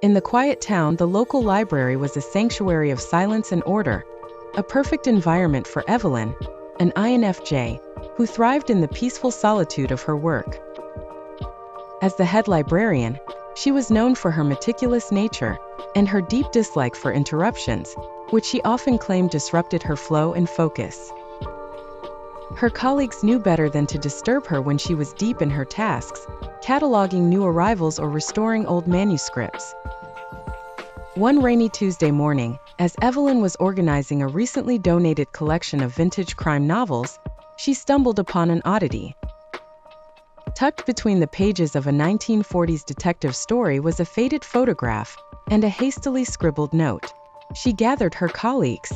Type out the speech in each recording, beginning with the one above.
In the quiet town, the local library was a sanctuary of silence and order, a perfect environment for Evelyn, an INFJ, who thrived in the peaceful solitude of her work. As the head librarian, she was known for her meticulous nature and her deep dislike for interruptions, which she often claimed disrupted her flow and focus. Her colleagues knew better than to disturb her when she was deep in her tasks, cataloging new arrivals or restoring old manuscripts. One rainy Tuesday morning, as Evelyn was organizing a recently donated collection of vintage crime novels, she stumbled upon an oddity. Tucked between the pages of a 1940s detective story was a faded photograph and a hastily scribbled note. She gathered her colleagues.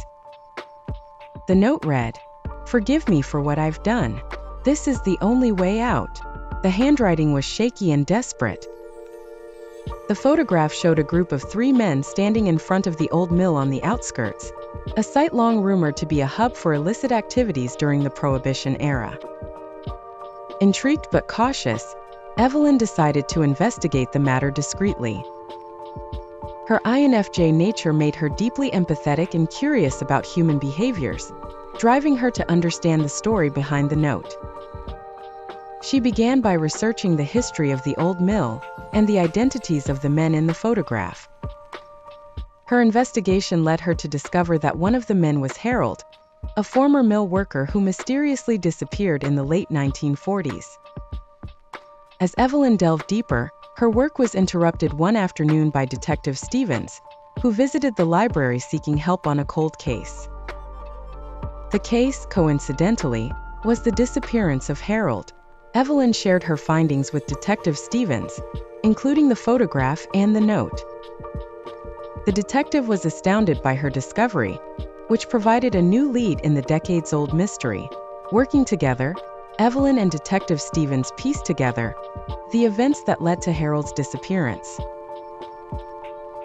The note read, "Forgive me for what I've done. This is the only way out." The handwriting was shaky and desperate. The photograph showed a group of 3 men standing in front of the old mill on the outskirts, a site long rumored to be a hub for illicit activities during the Prohibition era. Intrigued but cautious, Evelyn decided to investigate the matter discreetly. Her INFJ nature made her deeply empathetic and curious about human behaviors, driving her to understand the story behind the note. She began by researching the history of the old mill and the identities of the men in the photograph. Her investigation led her to discover that one of the men was Harold, a former mill worker who mysteriously disappeared in the late 1940s. As Evelyn delved deeper, her work was interrupted one afternoon by Detective Stevens, who visited the library seeking help on a cold case. The case, coincidentally, was the disappearance of Harold. Evelyn shared her findings with Detective Stevens, including the photograph and the note. The detective was astounded by her discovery, which provided a new lead in the decades-old mystery. Working together, Evelyn and Detective Stevens pieced together the events that led to Harold's disappearance.